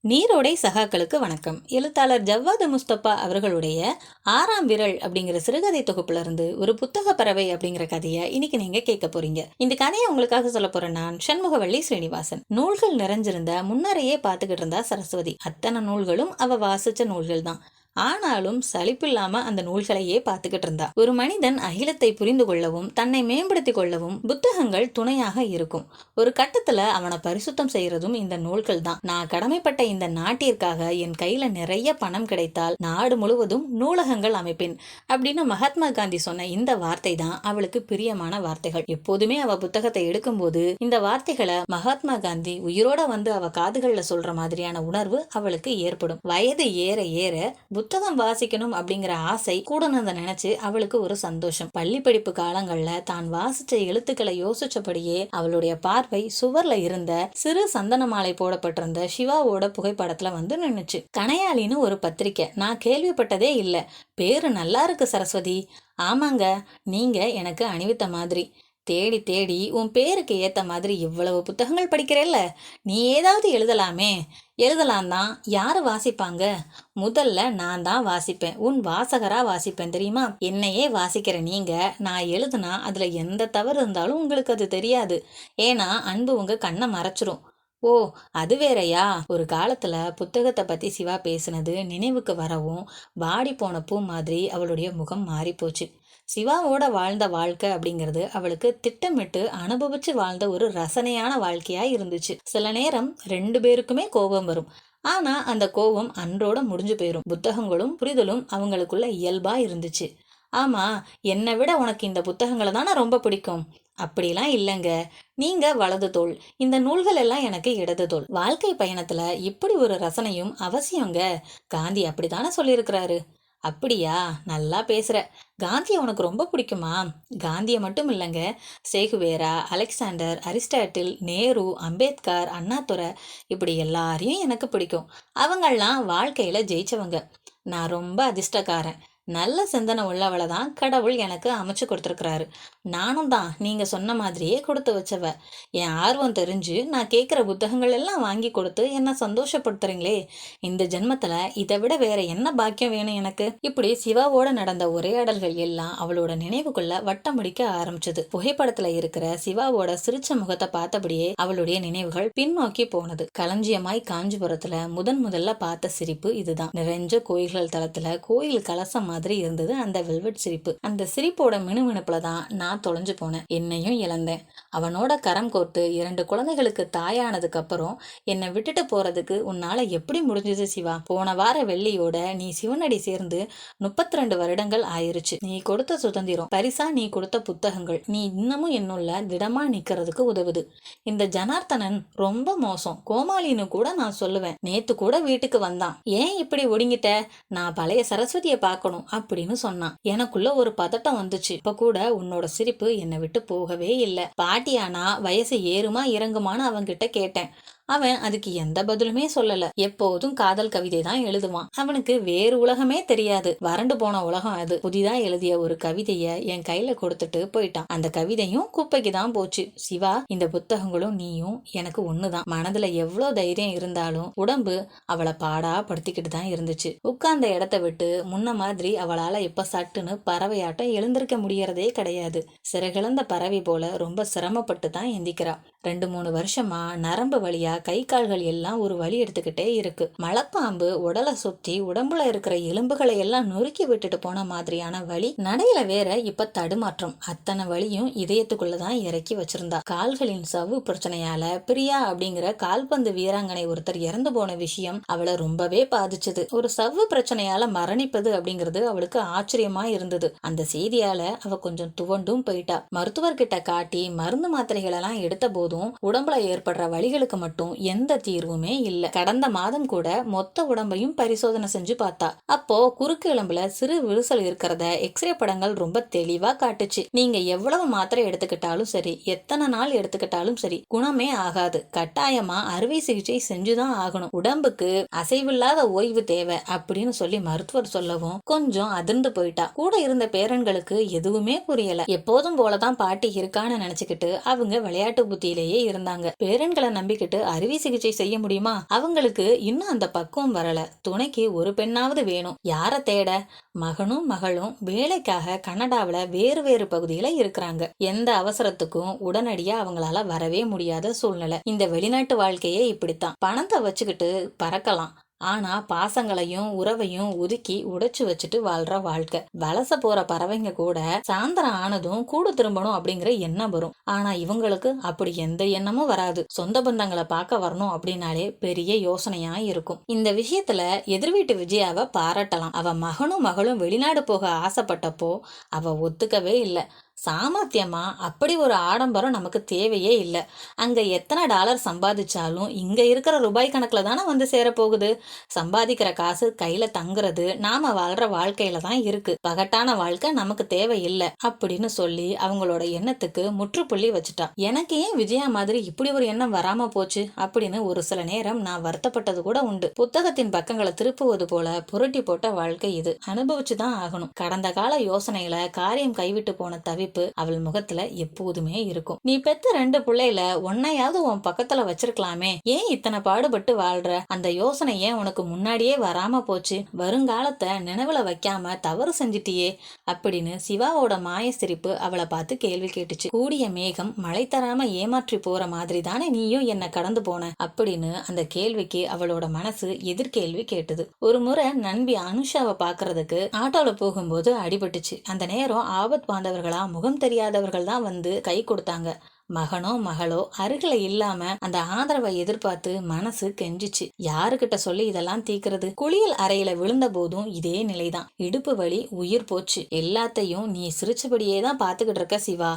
நீரோடை சகாக்களுக்கு வணக்கம். எழுத்தாளர் ஜவ்வாது முஸ்தபா அவர்களுடைய 6ஆம் விரல் அப்படிங்கிற சிறுகதை தொகுப்புல இருந்து ஒரு புத்தக பறவை அப்படிங்கிற கதையை இன்னைக்கு நீங்க கேட்க போறீங்க. இந்த கதையை உங்களுக்காக சொல்ல போறேன் நான் சண்முகவள்ளி ஸ்ரீனிவாசன். நூல்கள் நிறைஞ்சிருந்த முன்னரையே பார்த்துக்கிட்டு இருந்தா சரஸ்வதி. அத்தனை நூல்களும் அவ வாசிச்ச நூல்கள் தான். ஆனாலும் சலிப்பில்லாம அந்த நூல்களையே பார்த்துக்கிட்டு இருந்தா. ஒரு மனிதன் அகிலத்தை புரிந்து கொள்ளவும் தன்னை மேம்படுத்திக் கொள்ளவும் புத்தகங்கள் துணையாக இருக்கும். ஒரு கட்டத்துல அவனை பரிசுத்தம் செய்யறதும் இந்த நூல்கள் தான். நான் கடமைப்பட்ட இந்த நாட்டிற்காக என் கையில நிறைய பணம் கிடைத்தால் நாடு முழுவதும் நூலகங்கள் அமைப்பேன் அப்படின்னு மகாத்மா காந்தி சொன்ன இந்த வார்த்தை தான் அவளுக்கு பிரியமான வார்த்தைகள். எப்போதுமே அவ புத்தகத்தை எடுக்கும்போது இந்த வார்த்தைகளை மகாத்மா காந்தி உயிரோட வந்து அவ காதுகள்ல சொல்ற மாதிரியான உணர்வு அவளுக்கு ஏற்படும். வயது ஏற ஏற புத்தகம் வாசிக்கணும் அப்படிங்கிற ஆசை கூடனதை நினைச்சு அவளுக்கு ஒரு சந்தோஷம். பள்ளி படிப்பு காலங்கள்ல தான் வாசிச்ச எழுத்துக்களை யோசிச்சபடியே அவளுடைய பார்வை சுவர்ல இருந்த சிறு சந்தன மாலை போடப்பட்டிருந்த சிவாவோட புகைப்படத்துல வந்து நின்னுச்சு. கணையாளின்னு ஒரு பத்திரிக்கை, நான் கேள்விப்பட்டதே இல்ல. பேரு நல்லா இருக்கு சரஸ்வதி. ஆமாங்க, நீங்க எனக்கு அணிவித்த மாதிரி. தேடி தேடி உன் பேருக்கு ஏத்த மாதிரி இவ்வளவு புத்தகங்கள் படிக்கிறல்ல, நீ ஏதாவது எழுதலாமே. எழுதலாம் தான், யாரு வாசிப்பாங்க? முதல்ல நான் தான் வாசிப்பேன், உன் வாசகரா வாசிப்பேன் தெரியுமா? என்னையே வாசிக்கிற நீங்க நான் எழுதுனா அதுல எந்த தவறு இருந்தாலும் உங்களுக்கு அது தெரியாது. ஏன்னா அன்பு உங்க கண்ணை மறைச்சிரும். ஓ, அது வேறயா? ஒரு காலத்துல புத்தகத்தை பத்தி சிவா பேசினது நினைவுக்கு வரவும் வாடி போன பூ மாதிரி அவளுடைய முகம் மாறி போச்சு. சிவாவோட வாழ்ந்த வாழ்க்கை அப்படிங்கிறது அவளுக்கு திட்டமிட்டு அனுபவிச்சு வாழ்ந்த ஒரு ரசனையான வாழ்க்கையா இருந்துச்சு. சில நேரம் 2 பேருக்குமே கோபம் வரும். ஆனா அந்த கோபம் அன்றோட முடிஞ்சு போயிரும். புத்தகங்களும் புரிதலும் அவங்களுக்குள்ள இயல்பா இருந்துச்சு. ஆமா, என்னை விட உனக்கு இந்த புத்தகங்களை தானே ரொம்ப பிடிக்கும். அப்படிலாம் இல்லைங்க, நீங்க வலது தோள், இந்த நூல்கள் எல்லாம் எனக்கு இடது தோள். வாழ்க்கை பயணத்துல இப்படி ஒரு ரசனையும் அவசியங்க. காந்தி அப்படித்தானே சொல்லியிருக்கிறாரு. அப்படியா, நல்லா பேசுற. காந்தியை உனக்கு ரொம்ப பிடிக்குமா? காந்தியை மட்டும் இல்லைங்க, சேகுவேரா, அலெக்சாண்டர், அரிஸ்டாட்டில், நேரு, அம்பேத்கர், அண்ணாதுரை, இப்படி எல்லாரையும் எனக்கு பிடிக்கும். அவங்கெல்லாம் வாழ்க்கையில ஜெயிச்சவங்க. நான் ரொம்ப அதிர்ஷ்டக்காரன். நல்ல சிந்தனை உள்ளவளை தான் கடவுள் எனக்கு அமைச்சு கொடுத்துருக்கிறாரு. நானும் தான் நீங்க சொன்ன மாதிரியே கொடுத்து வச்சவ. என் ஆர்வம் தெரிஞ்சு நான் கேட்குற புத்தகங்கள் எல்லாம் வாங்கி கொடுத்து என்ன சந்தோஷப்படுத்துறீங்களே. இந்த ஜென்மத்துல இதை விட வேற என்ன பாக்கியம் வேணும் எனக்கு? இப்படி சிவாவோட நடந்த உரையாடல்கள் எல்லாம் அவளோட நினைவுக்குள்ள வட்டம் முடிக்க ஆரம்பிச்சது. புகைப்படத்துல இருக்கிற சிவாவோட சிரிச்ச முகத்தை பார்த்தபடியே அவளுடைய நினைவுகள் பின்னோக்கி போனது. களஞ்சியமாய் காஞ்சிபுரத்துல முதல்ல பார்த்த சிரிப்பு இதுதான். நிறைஞ்ச கோயில்கள் தளத்துல கோயில் கலசம் மாதிரி இருந்தது அந்த வெல்வெட் சிரிப்பு. அந்த சிரிப்போட மினுமினுப்புல தான் நான் தொலைஞ்சு போனேன். என்னையும் இழந்தேன். அவனோட கரம் கோர்த்து 2 குழந்தைகளுக்கு தாயானதுக்கு அப்புறம் என்னை விட்டுட்டு போறதுக்கு உன்னால எப்படி முடிஞ்சது சிவா? போன வார வெள்ளியோட நீ சிவனடி சேர்ந்து 32 வருடங்கள் ஆயிருச்சு. நீ கொடுத்த சுதந்திரம், பரிசா நீ கொடுத்த புத்தகங்கள், நீ இன்னமும் என்னுள்ள திடமா நிக்கிறதுக்கு உதவுது. இந்த ஜனார்த்தனன் ரொம்ப மோசம், கோமாளின்னு கூட நான் சொல்லுவேன். நேத்து கூட வீட்டுக்கு வந்தான். ஏன் இப்படி ஒடுங்கிட்ட? நான் பழைய சரஸ்வதியை பார்க்கணும் அப்படின்னு சொன்னான். எனக்குள்ள ஒரு பதட்டம் வந்துச்சு. இப்ப கூட உன்னோட சிரிப்பு என்னை விட்டு போகவே இல்லை. பாட்டியானா வயசு ஏறுமா இறங்குமான்னு அவன்கிட்ட கேட்டேன். அவன் அதுக்கு எந்த பதிலுமே சொல்லல. எப்போதும் காதல் கவிதை தான் எழுதுவான். அவனுக்கு வேறு உலகமே தெரியாது. வறண்டு போன உலகம் அது. புதிதா எழுதிய ஒரு கவிதைய என் கையில கொடுத்துட்டு போயிட்டான். அந்த கவிதையும் குப்பைக்கு தான் போச்சு. சிவா, இந்த புத்தகங்களும் நீயும் எனக்கு ஒண்ணுதான். மனதுல எவ்வளவு தைரியம் இருந்தாலும் உடம்பு அவளை பாடா படுத்திக்கிட்டு தான் இருந்துச்சு. உட்கார்ந்த இடத்த விட்டு முன்ன மாதிரி அவளால இப்ப சட்டுன்னு பறவையாட்டம் எழுந்திருக்க முடியறதே கிடையாது. சிறகிழந்த பறவை போல ரொம்ப சிரமப்பட்டு தான் எந்திக்கிறா. 2-3 வருஷமா நரம்பு வழியா கை கால்கள் எல்லாம் ஒரு வலி எடுத்துக்கிட்டே இருக்கு. மலைப்பாம்பு உடலை சுத்தி உடம்புல இருக்கிற எலும்புகளை எல்லாம் நொறுக்கி விட்டுட்டு போன மாதிரியான வலி. நடையில வேற இப்ப தடுமாற்றம். அத்தனை வலியும் இதயத்துக்குள்ளதான் இறக்கி வச்சிருந்தா. கால்களின் சவ்வு பிரச்சனையால பிரியா அப்படிங்கிற கால்பந்து வீராங்கனை ஒருத்தர் இறந்து போன விஷயம் அவளை ரொம்பவே பாதிச்சது. ஒரு சவ்வு பிரச்சனையால மரணிப்பது அப்படிங்கிறது அவளுக்கு ஆச்சரியமா இருந்தது. அந்த செய்தியால அவ கொஞ்சம் துவண்டும் போயிட்டா. மருத்துவர்கிட்ட காட்டி மருந்து மாத்திரைகள் எல்லாம் எடுத்த போதும் உடம்புல ஏற்படுற வலிகளுக்கு மட்டும் எந்த தீர்வுமே இல்ல. கடந்த மாதம் கூட மொத்த உடம்பையும் பரிசோதனை செஞ்சு பார்த்தா. அப்போ குறுக்கு எலும்புல சிறு விரிசல் இருக்கிறத எக்ஸ்ரே படங்கள் ரொம்ப தெளிவா காட்டுச்சு. நீங்க எவ்வளவு மாத்திரை எடுத்துக்கிட்டாலும் சரி, எத்தனை நாள் எடுத்துக்கிட்டாலும் சரி, குணமே ஆகாது. கட்டாயமா அறுவை சிகிச்சை செஞ்சுதான் ஆகணும். உடம்புக்கு அசைவில்லாத ஓய்வு தேவை அப்படின்னு சொல்லி மருத்துவர் சொல்லவும் கொஞ்சம் அதிர்ந்து போயிட்டா. கூட இருந்த பேரன்களுக்கு எதுவுமே புரியல. எப்போதும் போலதான் பாட்டி இருக்கான்னு நினைச்சுக்கிட்டு அவங்க விளையாட்டு புத்தியில பகுதியிலேயே இருந்தாங்க. பேரன்களை நம்பிக்கிட்டு அறுவை சிகிச்சை செய்ய முடியுமா? அவங்களுக்கு இன்னும் அந்த பக்குவம் வரல. துணைக்கு ஒரு பெண்ணாவது வேணும். யார தேட? மகனும் மகளும் வேலைக்காக கனடாவில வேறு வேறு பகுதியில இருக்கிறாங்க. எந்த அவசரத்துக்கும் உடனடியா அவங்களால வரவே முடியாத சூழ்நிலை. இந்த வெளிநாட்டு வாழ்க்கையே இப்படித்தான். பணத்தை வச்சுக்கிட்டு பறக்கலாம். ஆனா பாசங்களையும் உறவையும் ஒதுக்கி உடைச்சு வச்சுட்டு வாழ்ற வாழ்க்கை. வலச போற பறவைங்க கூட சாயந்தரம் ஆனதும் கூடு திரும்பணும் அப்படிங்கிற எண்ணம் வரும். ஆனா இவங்களுக்கு அப்படி எந்த எண்ணமும் வராது. சொந்த பந்தங்களை பார்க்க வரணும் அப்படின்னாலே பெரிய யோசனையா இருக்கும். இந்த விஷயத்துல எதிர்வீட்டு விஜயாவை பாராட்டலாம். அவ மகனும் மகளும் வெளிநாடு போக ஆசைப்பட்டப்போ அவ ஒத்துக்கவே இல்லை. சாமர்த்தியமா அப்படி ஒரு ஆடம்பரம் நமக்கு தேவையே இல்லை. அங்க எத்தனை டாலர் சம்பாதிச்சாலும் இங்க இருக்கிற ரூபாய் கணக்குல தானே வந்து சேரப்போகுது. சம்பாதிக்கிற காசு கையில தங்குறது நாம வாழ்ற வாழ்க்கையில தான் இருக்கு. பகட்டான வாழ்க்கை நமக்கு தேவையில்லை அப்படின்னு சொல்லி அவங்களோட எண்ணத்துக்கு முற்றுப்புள்ளி வச்சுட்டா. எனக்கு ஏன் விஜயா மாதிரி இப்படி ஒரு எண்ணம் வராம போச்சு அப்படின்னு ஒரு சில நேரம் நான் வருத்தப்பட்டது கூட உண்டு. புத்தகத்தின் பக்கங்களை திருப்புவது போல புரட்டி போட்ட வாழ்க்கை இது. அனுபவிச்சுதான் ஆகணும். கடந்த கால யோசனைகளை காரியம் கைவிட்டு போன தவிப்பு அவள் முகத்துல எப்போதுமே இருக்கும். நீ பெத்த 2 பிள்ளைல ஒன்னையாவது உன் பக்கத்துல வச்சிருக்கலாமே, ஏன் இத்தனை பாடுபட்டு வாழ்ற? அந்த யோசனை ஏன் உனக்கு முன்னாடியே வராம போச்சு? வருங்காலத்தை நினைவுல வைக்காம தவறு செஞ்சிட்டியே அப்படின்னு சிவாவோட மாய சிரிப்பு அவளை பார்த்து கேள்வி கேட்டுச்சு. கூடிய மேகம் மழை தராம ஏமாற்றி போற மாதிரி தானே நீயும் என்ன கடந்து போன அப்படின்னு அந்த கேள்விக்கு அவளோட மனசு எதிர்கேள்வி கேட்டது. ஒரு முறை நண்பி அனுஷாவை பாக்குறதுக்கு ஆட்டோல போகும்போது அடிபட்டுச்சு. அந்த நேரம் ஆபத் பாந்தவர்களா முகம் தெரியாதவர்கள் தான் வந்து கை கொடுத்தாங்க. மகனோ மகளோ அருகில இல்லாம அந்த ஆதரவை எதிர்பார்த்து மனசு கெஞ்சிச்சு. யாருக்கிட்ட சொல்லி இதெல்லாம் தீக்கிறது? குளியல் அறையில விழுந்த போதும் இதே நிலைதான். இடுப்பு வலி, உயிர் போச்சு. எல்லாத்தையும் நீ சிரிச்சபடியே தான் பாத்துக்கிட்டு இருக்க சிவா.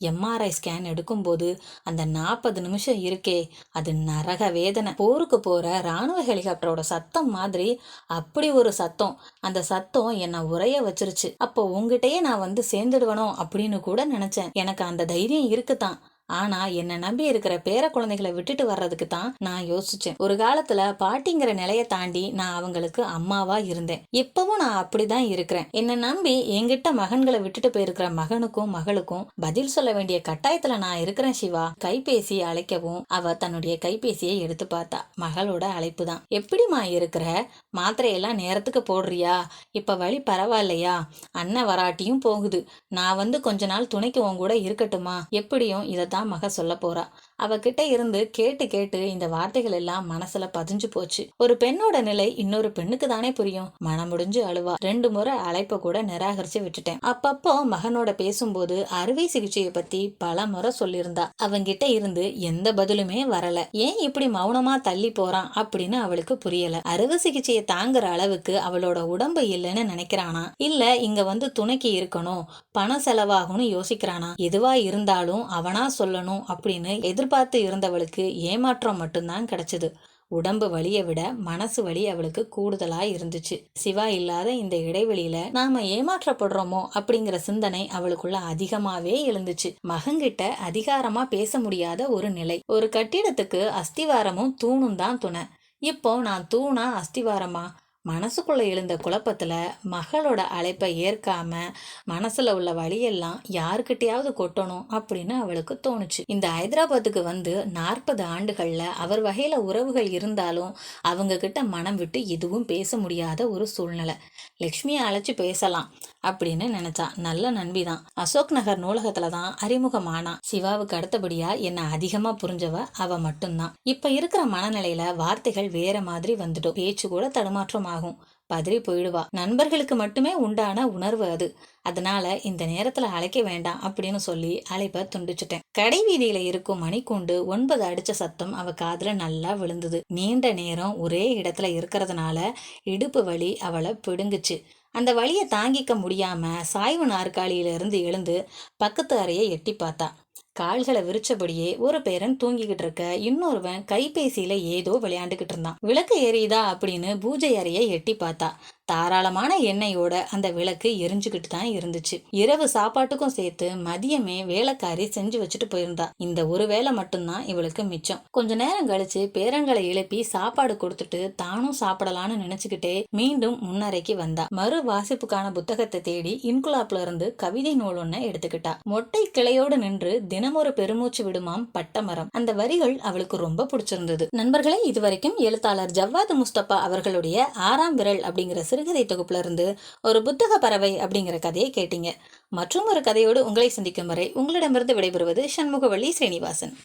எம்ஆர்ஐ ஸ்கேன் எடுக்கும் போது அந்த 40 நிமிஷம் இருக்கே, அது நரக வேதனை. போருக்கு போற ராணுவ ஹெலிகாப்டரோட சத்தம் மாதிரி அப்படி ஒரு சத்தம். அந்த சத்தம் என்னை உரைய வச்சிருச்சு. அப்போ உங்ககிட்டயே நான் வந்து சேர்ந்துடுவனோ அப்படின்னு கூட நினைச்சேன். எனக்கு அந்த தைரியம் இருக்குதான். ஆனா என்ன நம்பி இருக்கிற பேர குழந்தைகளை விட்டுட்டு வர்றதுக்கு தான் நான் யோசிச்சேன். ஒரு காலத்துல பாட்டிங்கிற நிலைய தாண்டி நான் அவங்களுக்கு அம்மாவா இருந்தேன். இப்பவும் நான் அப்படிதான் இருக்கிறேன். என்ன நம்பி என்கிட்ட மகன்களை விட்டுட்டு போயிருக்கிற மகனுக்கும் மகளுக்கும் பதில் சொல்ல வேண்டிய கட்டாயத்துல நான் இருக்கிறேன் சிவா. கைபேசி அழைக்கவும் அவ தன்னுடைய கைபேசியை எடுத்து பார்த்தா. மகளோட அழைப்பு தான். எப்படிமா இருக்கிற? மாத்திரையெல்லாம் நேரத்துக்கு போடுறியா? இப்ப வலி பரவாயில்லையா? அண்ணன் வராட்டியும் போகுது. நான் வந்து கொஞ்ச நாள் துணைக்கு உன் கூட இருக்கட்டுமா? எப்படியும் இதை மக சொல்ல போறா. அவகிட்ட இருந்து கேட்டு கேட்டு இந்த வார்த்தைகள் எல்லாம் மனசுல பதிஞ்சு போச்சு. ஒரு பெண்ணோட நிலை இன்னொரு பெண்ணுக்கு தானே புரியும். மனம் முடிஞ்சு அழுவா. 2 முறை அழைப்ப கூட நிராகரிச்சு விட்டுட்டேன். அப்பப்போ மகனோட பேசும்போது அறுவை சிகிச்சையை பத்தி பல முறை சொல்லியிருந்தா. அவங்கிட்ட இருந்து எந்த பதிலுமே வரல. ஏன் இப்படி மௌனமா தள்ளி போறான் அப்படின்னு அவளுக்கு புரியல. அறுவை சிகிச்சையை தாங்குற அளவுக்கு அவளோட உடம்பு இல்லைன்னு நினைக்கிறானா, இல்ல இங்க வந்து துணைக்கு இருக்கணும், பணம் செலவாகும்னு யோசிக்கிறானா? எதுவா இருந்தாலும் அவனா சொல்லணும் அப்படின்னு எதிர்பார்த்து இருந்தவளுக்கு ஏமாற்றம் மட்டும்தான் கிடைச்சது. உடம்பு வலியை விட மனசு வலி அவளுக்கு கூடுதலா இருந்துச்சு. சிவா இல்லாத இந்த இடைவெளியில நாம ஏமாற்றப்படுறோமோ அப்படிங்கிற சிந்தனை அவளுக்குள்ள அதிகமாவே எழுந்துச்சு. மகன்கிட்ட அதிகாரமா பேச முடியாத ஒரு நிலை. ஒரு கட்டிடத்துக்கு அஸ்திவாரமும் தூணும் தான் துணை. இப்போ நான் தூணா அஸ்திவாரமா? மனசுக்குள்ள எழுந்த குழப்பத்துல மகளோட அழைப்பை ஏற்காம மனசுல உள்ள வழியெல்லாம் யாருக்கிட்டையாவது கொட்டணும் அப்படின்னு அவளுக்கு தோணுச்சு. இந்த ஹைதராபாத்துக்கு வந்து 40 ஆண்டுகள்ல அவர் வகையில உறவுகள் இருந்தாலும் அவங்க கிட்ட மனம் விட்டு எதுவும் பேச முடியாத ஒரு சூழ்நிலை. லக்ஷ்மியை அழைச்சு பேசலாம் அப்படின்னு நினைச்சா. நல்ல நண்பிதான். அசோக் நகர் நூலகத்துல தான் அறிமுகமானா. சிவாவுக்கு அடுத்தபடியா என்ன அதிகமா புரிஞ்சவ அவ மட்டும்தான். இப்ப இருக்கிற மனநிலையில வார்த்தைகள் வேற மாதிரி வந்துடும். பேச்சு கூட தடுமாற்றம் ஆகும். பதறி போயிடுவா. நண்பர்களுக்கு மட்டுமே உண்டான உணர்வு அது. அதனால இந்த நேரத்துல அழைக்க வேண்டாம் அப்படின்னு சொல்லி அழைப்ப துண்டிச்சுட்டேன். கடை வீதியில இருக்கும் மணிக்கூண்டு 9 அடிச்ச சத்தம் அவ காதுல நல்லா விழுந்தது. நீண்ட நேரம் ஒரே இடத்துல இருக்கிறதுனால இடுப்பு வலி அவளை பிடுங்குச்சு. அந்த வலியை தாங்கிக்க முடியாம சாய்வு நாற்காலியில இருந்து எழுந்து பக்கத்து அறையை எட்டி பார்த்தா. கால்களை விரிச்சபடியே ஒரு பேரன் தூங்கிக்கிட்டு இருக்க, இன்னொருவன் கைபேசியில ஏதோ விளையாண்டுகிட்டு இருந்தான். விளக்கு எரியுதா அப்படின்னு பூஜை அறையை எட்டி பார்த்தா. தாராளமான எண்ணெயோட அந்த விளக்கு எரிஞ்சுக்கிட்டு தான் இருந்துச்சு. இரவு சாப்பாட்டுக்கும் சேர்த்து மதியமே வேலைக்காரி செஞ்சு வச்சுட்டு போயிருந்தா. இந்த ஒரு வேலை மட்டும்தான் இவளுக்கு மிச்சம். கொஞ்ச நேரம் கழிச்சு பேரன்களை எழுப்பி சாப்பாடு கொடுத்துட்டு தானும் சாப்பிடலான்னு நினைச்சுக்கிட்டே மீண்டும் முன்னறைக்கு வந்தா. மறு வாசிப்புக்கான புத்தகத்தை தேடி இன்குலாப்ல இருந்து கவிதை நூல் ஒன்ன எடுத்துக்கிட்டா. மொட்டை கிளையோடு நின்று தினமொரு பெருமூச்சு விடுமாம் பட்டமரம். அந்த வரிகள் அவளுக்கு ரொம்ப பிடிச்சிருந்தது. நண்பர்களே, இதுவரைக்கும் எழுத்தாளர் ஜவ்வாது முஸ்தபா அவர்களுடைய ஆறாம் விரல் அப்படிங்கிற சிறுகதை தொகுப்புல இருந்து ஒரு புத்தக பறவை அப்படிங்கிற கதையை கேட்டீங்க. மற்றும் ஒரு கதையோடு உங்களை சந்திக்கும் வரை உங்களிடமிருந்து விடைபெறுவது சண்முகவள்ளி ஸ்ரீனிவாசன்.